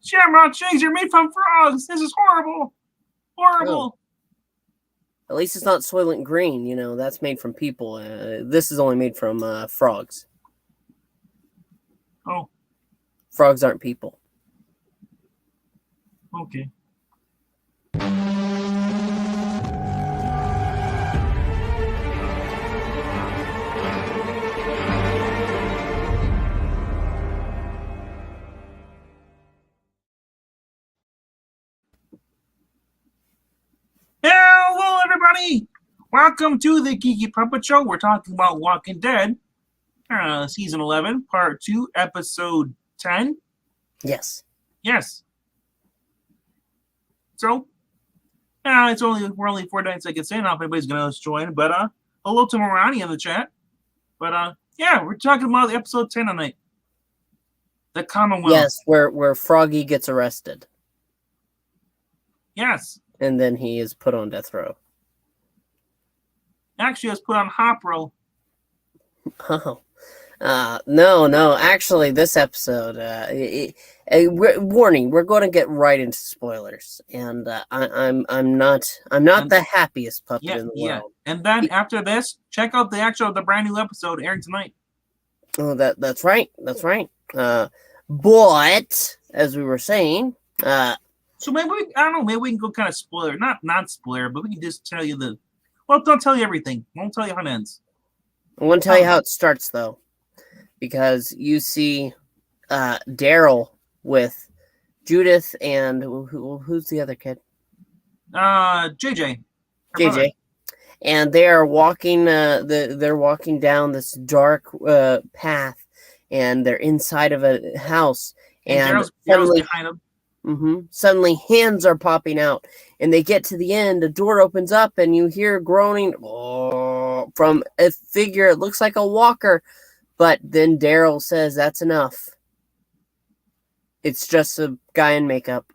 Shamrock shakes are made from frogs. This is horrible. Horrible. At least it's not Soylent Green. You know, that's made from people. This is only made from frogs. Oh. Frogs aren't people. Okay. Hello, everybody! Welcome to the Geeky Puppet Show. We're talking about Walking Dead, Season 11, Part 2, Episode 10. Yes. Yes. So, we're only 49 seconds in. I don't know if anybody's going to join, but hello to Morani in the chat. But we're talking about Episode 10 tonight. The Commonwealth. Yes, where Froggie gets arrested. Yes. And then he is put on death row. Actually, I was put on hop row. Oh. No. Actually, this episode, warning, we're going to get right into spoilers, and I'm not the happiest puppet in the world. And then after this, check out the brand new episode airing tonight. Oh, that's right. But as we were saying, so maybe we can go kind of spoiler, not spoiler, but we can just tell you don't tell you everything. Won't tell you how it ends. I want to tell you how it starts, though, because you see Daryl with Judith and who's the other kid? JJ. JJ. And they are walking. They're walking down this dark path, and they're inside of a house. And Daryl's behind them. Suddenly, hands are popping out, and they get to the end. A door opens up, and you hear groaning from a figure. It looks like a walker, but then Daryl says, "That's enough. It's just a guy in makeup."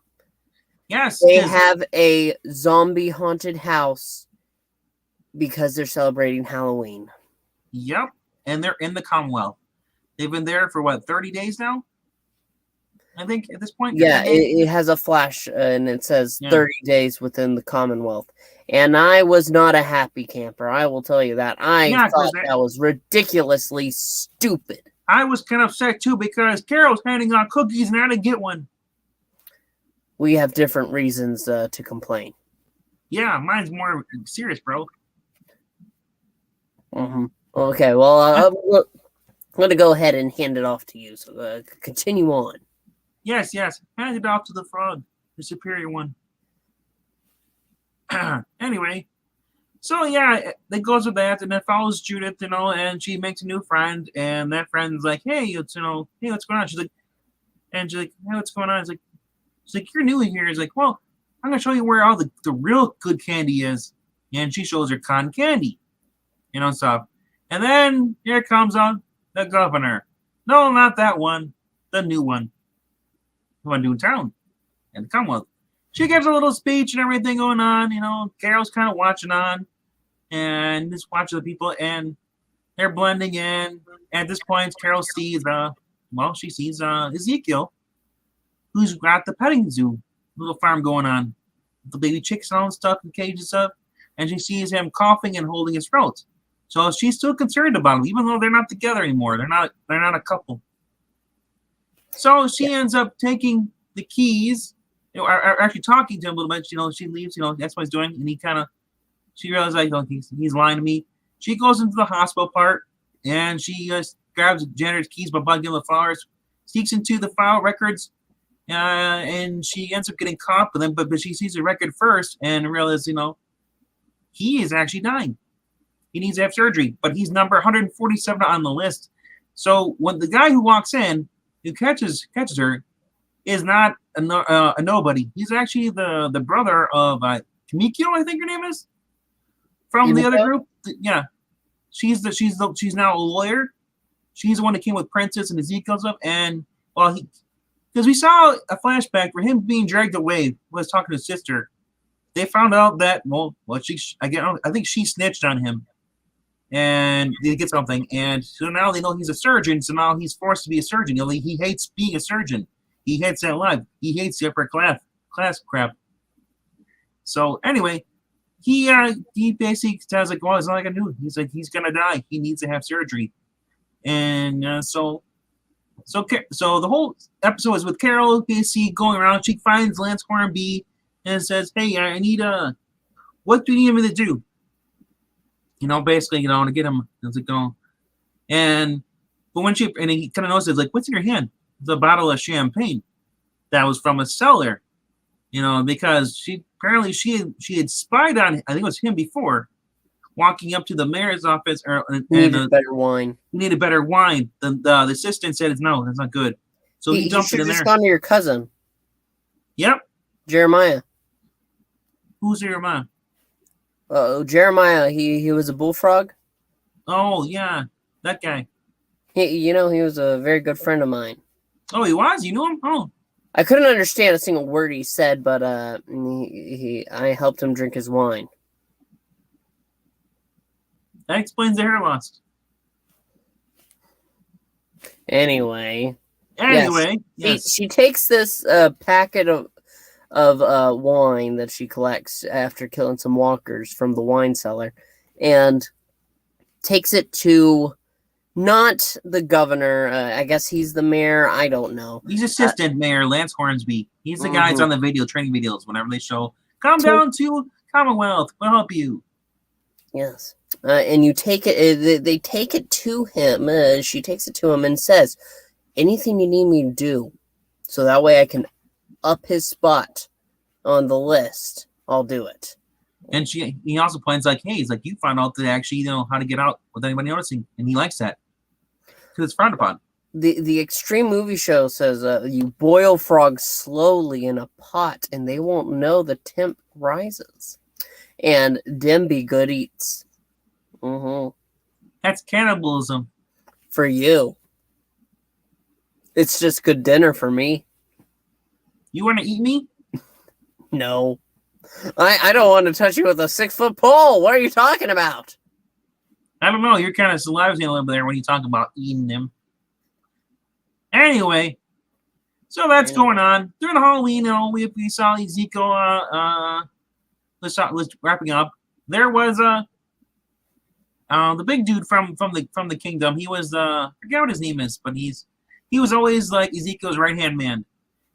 Yes, they have a zombie haunted house because they're celebrating Halloween. Yep, and they're in the Commonwealth. They've been there for 30 days now. I think at this point. Yeah, it has a flash and it says 30 days within the Commonwealth. And I was not a happy camper. I will tell you that. I thought that was ridiculously stupid. I was kind of upset too because Carol's handing out cookies and I didn't get one. We have different reasons to complain. Yeah, mine's more serious, bro. Okay, well, I'm going to go ahead and hand it off to you. So continue on. Yes. Hand it off to the frog, the superior one. Anyway, so it goes with that, and it follows Judith, and she makes a new friend, and that friend's like, hey, what's going on? She's like, hey, what's going on? She's like, you're new here. He's like, well, I'm gonna show you where all the real good candy is, and she shows her cotton candy, stuff. And then here comes on the governor. No, not that one, the new one. One new town and the Commonwealth. She gives a little speech and everything going on. Carol's kind of watching on and just watching the people, and they're blending in. At this point, Carol sees Ezekiel, who's got the petting zoo little farm going on, the baby chicks and all this stuff, and cages and stuff, and she sees him coughing and holding his throat. So she's still concerned about him, even though they're not together anymore. They're not a couple. So she ends up taking the keys, or actually talking to him a little bit. She leaves, that's what he's doing. And she realizes, he's lying to me. She goes into the hospital part, and she grabs the janitor's keys by bugging the flowers, sneaks into the file records, and she ends up getting caught. But she sees the record first and realizes, he is actually dying. He needs to have surgery, but he's number 147 on the list. So when the guy who walks in, who catches her, is not a nobody. He's actually the brother of Kimiko, I think her name is, from the other group. Yeah, she's now a lawyer. She's the one that came with Princess and Ezekiel stuff. And because we saw a flashback for him being dragged away, was talking to his sister. They found out that I think she snitched on him, and they get something, and so now they know he's a surgeon. So now he's forced to be a surgeon. He hates being a surgeon. He hates that life. He hates the upper class crap. So anyway, he basically says like, well, it's all I can do. He's like, he's gonna die. He needs to have surgery. And so the whole episode is with Carol basically going around. She finds Lance Hornby and says, hey, I need what do you need me to do? Basically, to get him. It's like, but when he kind of notices, like, what's in your hand? It's a bottle of champagne that was from a cellar, because she had spied on, I think it was him before, walking up to the mayor's office. Needed better wine. He needed better wine. The assistant said, no, that's not good. So he dumped it in there. Just gone to your cousin. Yep. Jeremiah. Who's Jeremiah? Jeremiah. He was a bullfrog. Oh yeah, that guy. He was a very good friend of mine. Oh, he was? You knew him? Oh. I couldn't understand a single word he said, but I helped him drink his wine. That explains the hair loss. Anyway, yes. She takes this packet of wine that she collects after killing some walkers from the wine cellar, and takes it to not the governor. I guess he's the mayor. I don't know. He's assistant mayor Lance Hornsby. He's the guy that's on the training videos whenever they show, come down to Commonwealth. We'll help you. Yes. And you take it. They take it to him. She takes it to him and says, anything you need me to do, so that way I can up his spot on the list, I'll do it. And he also points like, hey, he's like, you found out that actually know how to get out without anybody noticing, and he likes that because it's frowned upon. The Extreme Movie Show says you boil frogs slowly in a pot, and they won't know the temp rises. And them be good eats. That's cannibalism for you. It's just good dinner for me. You want to eat me? No. I don't want to touch you with a 6-foot pole. What are you talking about? I don't know. You're kind of salivating a little bit there when you talk about eating them. Anyway, so that's going on. During Halloween, we saw Ezekiel, let's wrapping up. There was the big dude from the kingdom. He was I forget what his name is, but he was always like Ezekiel's right-hand man.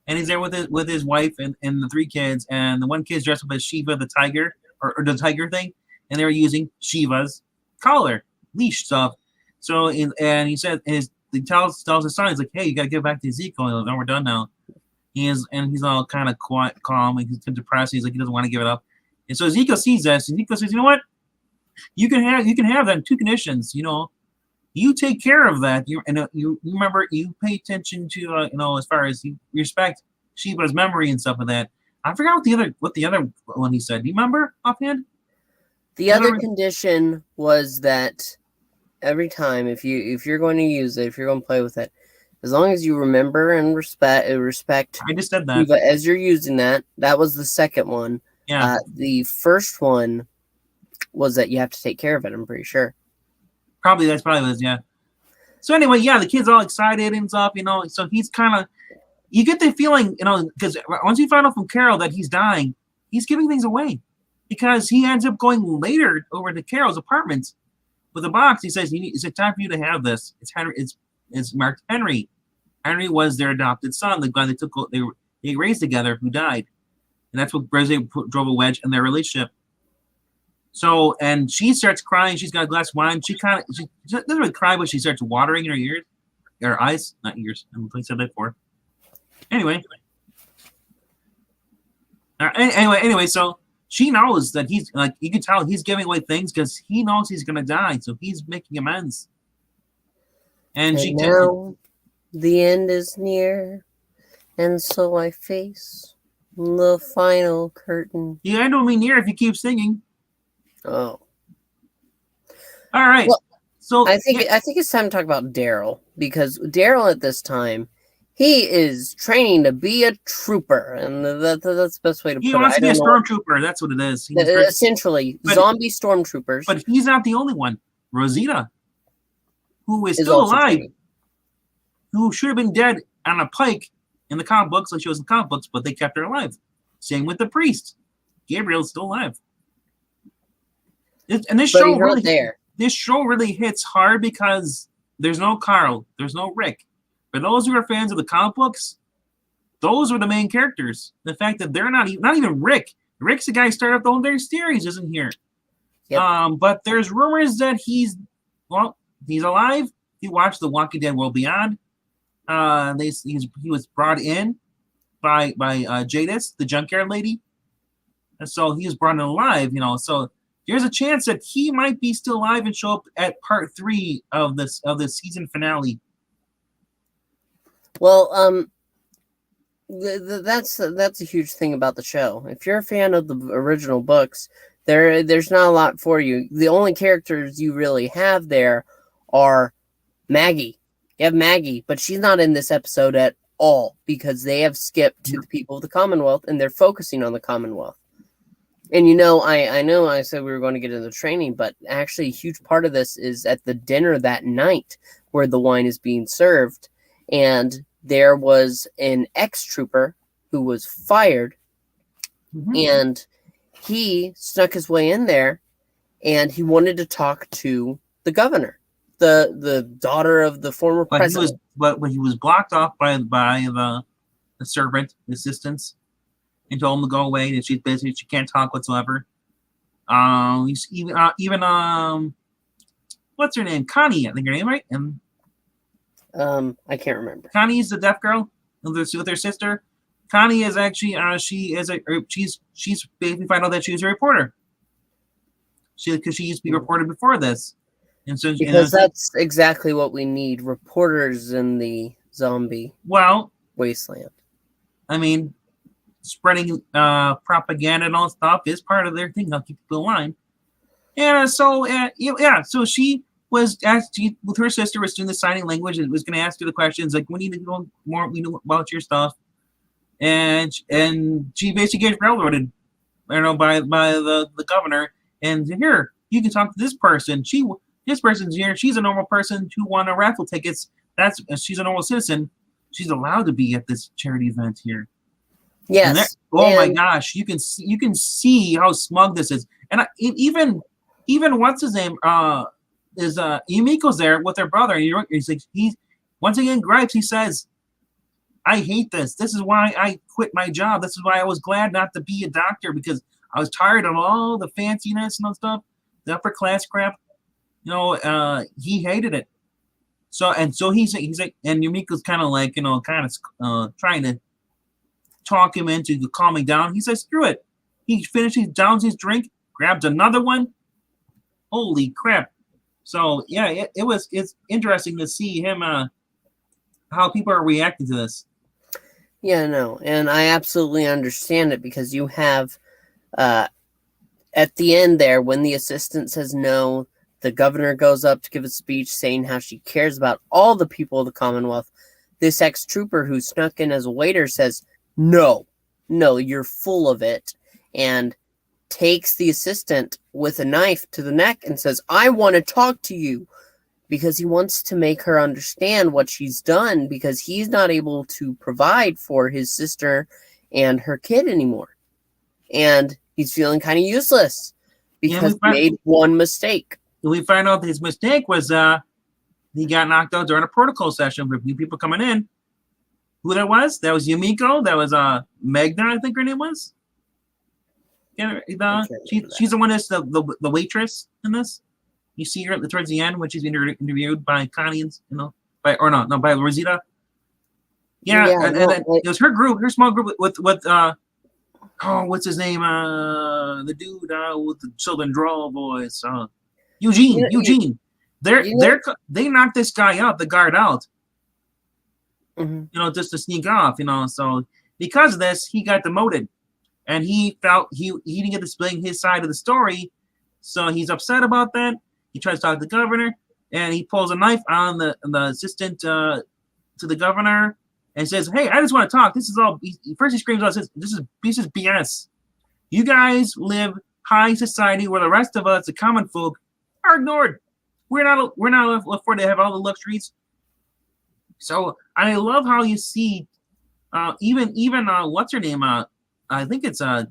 And he's there with his wife and the 3 kids, and the one kid's dressed up as Shiva the tiger, or the tiger thing, and they were using Shiva's collar, leash stuff. So and he said, he tells his son, he's like, hey, you gotta get back to Ezekiel. No, we're done now. He's all kind of quiet, calm, and he's depressed. He's like, he doesn't want to give it up. And so Ezekiel sees this. Ezekiel says, you know what? You can have that in 2 conditions. You take care of that. You remember, you pay attention to as far as you respect Shiva's memory and stuff like that. I forgot what the other one he said. Do you remember offhand? The other condition was that every time, if you're going to use it, if you're going to play with it, as long as you remember and respect. I just said that. Shiva as you're using that. That was the second one. Yeah. The first one was that you have to take care of it. I'm pretty sure. That's probably what it is, yeah. So anyway, yeah, the kid's all excited and stuff, so he's kind of, you get the feeling, because once you find out from Carol that he's dying, he's giving things away, because he ends up going later over to Carol's apartment with a box. He says, it's time for you to have this. It's marked Henry. Henry was their adopted son, the guy they raised together who died. And that's what drove a wedge in their relationship. So, and she starts crying. She's got a glass of wine. She doesn't really cry, but she starts watering in her ears, her eyes, not ears. I said that before. Anyway, so she knows that he's like, you can tell he's giving away things because he knows he's gonna die, so he's making amends. And now the end is near, and so I face the final curtain. The end will be near if you keep singing. Oh. All right. Well, so I think it's time to talk about Daryl, because Daryl at this time, he is training to be a trooper, and that's the best way to put it. He wants to be a stormtrooper. That's what it is. Essentially, zombie stormtroopers. But he's not the only one. Rosita, who is still alive, who should have been dead on a pike in the comic books, like she was in comic books, but they kept her alive. Same with the priest. Gabriel's still alive. And this But show he's not really there. This show really hits hard because there's no Carl, there's no Rick. For those who are fans of the comic books, those are the main characters. The fact that they're not even Rick. Rick's the guy who started up the whole entire series, isn't here. Yep. But there's rumors that he's alive. He watched The Walking Dead World Beyond. He was brought in by Jadis, the junkyard lady, and so he was brought in alive. So there's a chance that he might be still alive and show up at part 3 of the season finale. Well, that's a huge thing about the show. If you're a fan of the original books, there's not a lot for you. The only characters you really have there are Maggie. You have Maggie, but she's not in this episode at all because they have skipped to the people of the Commonwealth and they're focusing on the Commonwealth. And I know I said we were going to get into the training, but actually a huge part of this is at the dinner that night where the wine is being served. And there was an ex-trooper who was fired, and he snuck his way in there, and he wanted to talk to the governor, the daughter of the former president. He was blocked off by the servant, the assistants, and told him to go away. That she's busy, she can't talk whatsoever. Even what's her name? Connie, I think her name, right? And I can't remember. Connie's the deaf girl with her sister. Connie is actually she's basically found out that she was a reporter. Because she used to be reported before this, and so because that's exactly what we need: reporters in the zombie wasteland. I mean, spreading propaganda and all that stuff is part of their thing. They'll keep people in line. And so she was asked with her sister was doing the signing language and was going to ask her the questions like, we need to know more. We know about your stuff, and she basically gets railroaded, by the governor. And here you can talk to this person. This person's here. She's a normal person who won a raffle tickets. She's a normal citizen. She's allowed to be at this charity event here. Yes. My gosh, you can see how smug this is. And even what's his name? Is Yumiko's there with her brother. And he's once again gripes. He says, "I hate this. This is why I quit my job. This is why I was glad not to be a doctor, because I was tired of all the fanciness and all stuff, the upper class crap." He hated it. So he's like, and Yumiko's kind of trying to talk him into calming down. He says, "Screw it." He finishes, downs his drink, grabs another one. Holy crap! So yeah, it's interesting to see him how people are reacting to this. Yeah, no, and I absolutely understand it because you have at the end there when the assistant says no, the governor goes up to give a speech saying how she cares about all the people of the Commonwealth. This ex-trooper who snuck in as a waiter says, no, you're full of it, and takes the assistant with a knife to the neck and says, I want to talk to you, because he wants to make her understand what she's done because he's not able to provide for his sister and her kid anymore. And he's feeling kind of useless because he made one mistake. We find out that his mistake was he got knocked out during a protocol session with new people coming in. Who that was? That was Yumiko. That was Magna, I think her name was. She's the one that's the waitress in this. You see her towards the end when she's interviewed by Connie, by Rosita. Yeah, and it was her group, her small group with what's his name? The dude with the children drawl voice. Eugene. They knocked this guy out, the guard out. Mm-hmm. Just to sneak off. So because of this, he got demoted, and he felt he didn't get to explain his side of the story, so he's upset about that. He tries to talk to the governor, and he pulls a knife on the assistant to the governor and says, "Hey, I just want to talk. This is all." First, he screams out, "This is BS. You guys live high society where the rest of us, the common folk, are ignored. We're not afforded to have all the luxuries." So I love how you see Even what's her name? I think it's like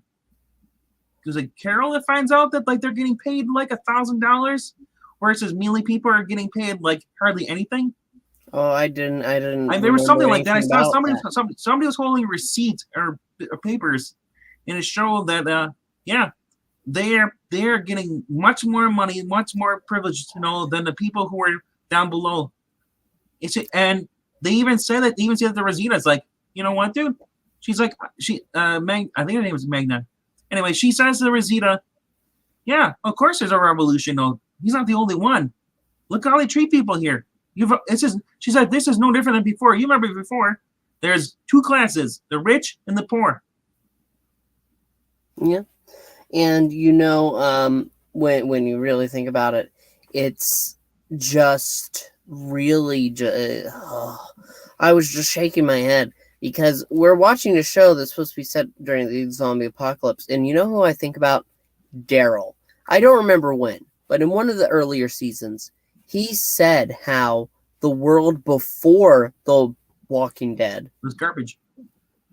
Carol that finds out that like they're getting paid like $1,000, whereas mealy people are getting paid like hardly anything. Oh, I didn't There was something like that. I saw that. somebody was holding receipts or papers, and it showed that yeah, they're getting much more money, much more privilege, than the people who are down below. And they even say that the Rosita's like, you know what, dude? She's like, Meg, I think her name is Magna. Anyway, she says to the Rosita, yeah, of course there's a revolution. No, he's not the only one. Look how they treat people here. She said, this is no different than before. You remember before, there's two classes, the rich and the poor. Yeah. And when you really think about it, it's just really I was just shaking my head because we're watching a show that's supposed to be set during the zombie apocalypse. And you know who I think about? Daryl. I don't remember when, but in one of the earlier seasons, he said how the world before The Walking Dead was garbage.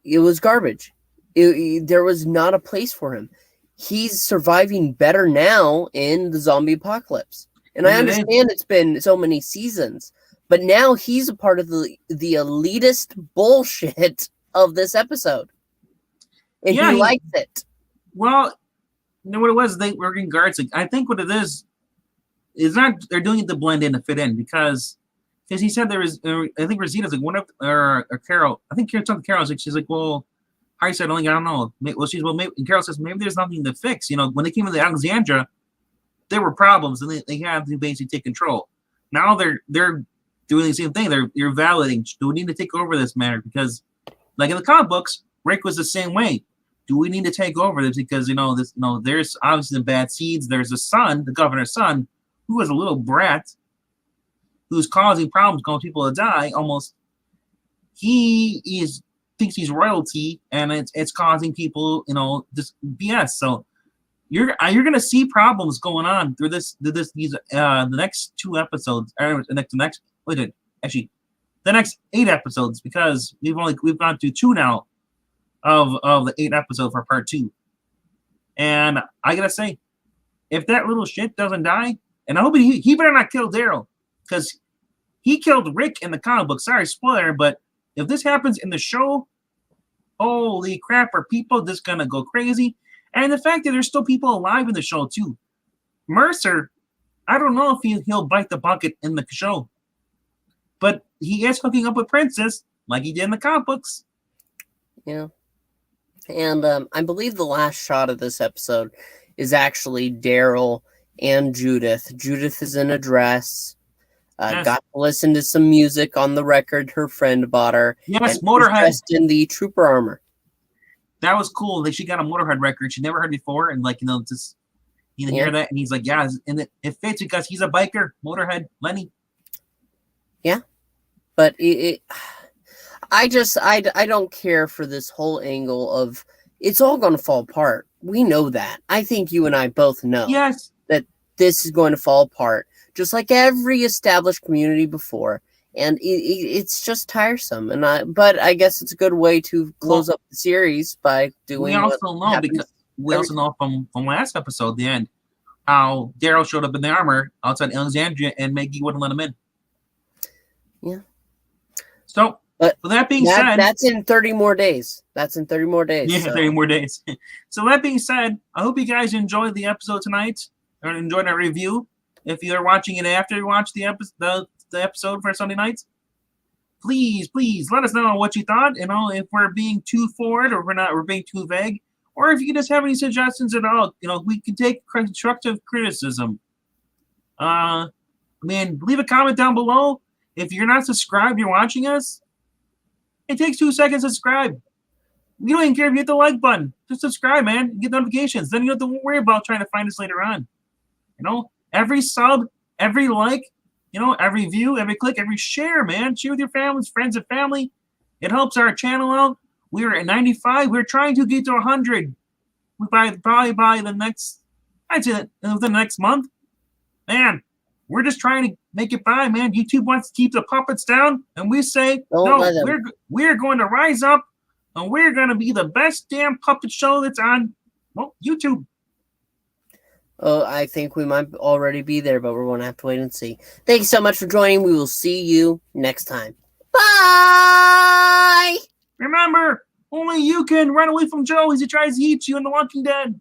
It was garbage. There was not a place for him. He's surviving better now in the zombie apocalypse. And I understand it's been so many seasons, but now he's a part of the elitist bullshit of this episode. And he likes it. Well, you know what it was? They were in guards. I think what it is not they're doing it to blend in, to fit in, because he said there was, I think Rosita's like one of, or Carol, I think Carol's like, she's like, well, Harry said, I don't know. Well, maybe, and Carol says, maybe there's nothing to fix. When they came into Alexandria, there were problems, and they had to basically take control. Now they're doing the same thing. They're validating. Do we need to take over this matter? Because, like in the comic books, Rick was the same way. Do we need to take over this? Because there's obviously the bad seeds. There's a son, the governor's son, who is a little brat, who's causing problems, causing people to die. Almost, thinks he's royalty, and it's causing people, this BS. So you're gonna see problems going on through the next 2 episodes, or the next 8 episodes, because we've gone through 2 now of the 8 episodes for part 2. And I gotta say, if that little shit doesn't die, and I hope he better not kill Daryl, because he killed Rick in the comic book. Sorry, spoiler, but if this happens in the show, holy crap, are people just gonna go crazy? And the fact that there's still people alive in the show too. Mercer, I don't know if he'll bite the bucket in the show, but he is hooking up with Princess like he did in the comic books. Yeah. And I believe the last shot of this episode is actually Daryl and Judith. Judith is in a dress. Yes. Got to listen to some music on the record her friend bought her. Yes, Motorhead. Dressed in the trooper armor. That was cool. Like, she got a Motorhead record she never heard before, and just hear that, and he's like, yeah, and it fits because he's a biker. Motorhead, Lenny. Yeah, but I don't care for this whole angle of it's all going to fall apart. We know that. I think you and I both know. Yes. That this is going to fall apart, just like every established community before, and it's just tiresome. But I guess it's a good way to close up the series by doing. We also know from last episode, the end, how Daryl showed up in the armor outside Alexandria, and Maggie wouldn't let him in. Yeah. So. But that being said, that's in 30 more days. Yeah, so. 30 more days. So that being said, I hope you guys enjoyed the episode tonight, or enjoyed our review. If you're watching it after you watch the episode for Sunday nights, please let us know what you thought. If we're being too forward, or we're being too vague, or if you just have any suggestions at all. We can take constructive criticism. Leave a comment down below. If you're not subscribed, you're watching us. It takes 2 seconds to subscribe. You don't even care if you hit the like button. Just subscribe, man. Get notifications. Then you don't have to worry about trying to find us later on. Every sub, every like, every view, every click, every share, man. Share with your families, friends, and family. It helps our channel out. We're at 95. We're trying to get to 100. Probably by the next, I'd say within the next month. Man, we're just trying to make it by, man. YouTube wants to keep the puppets down, and we say, no, we're going to rise up. and we're going to be the best damn puppet show that's on, well, YouTube. Oh, I think we might already be there, but we're going to have to wait and see. Thank you so much for joining. We will see you next time. Bye! Remember, only you can run away from Joe as he tries to eat you in The Walking Dead.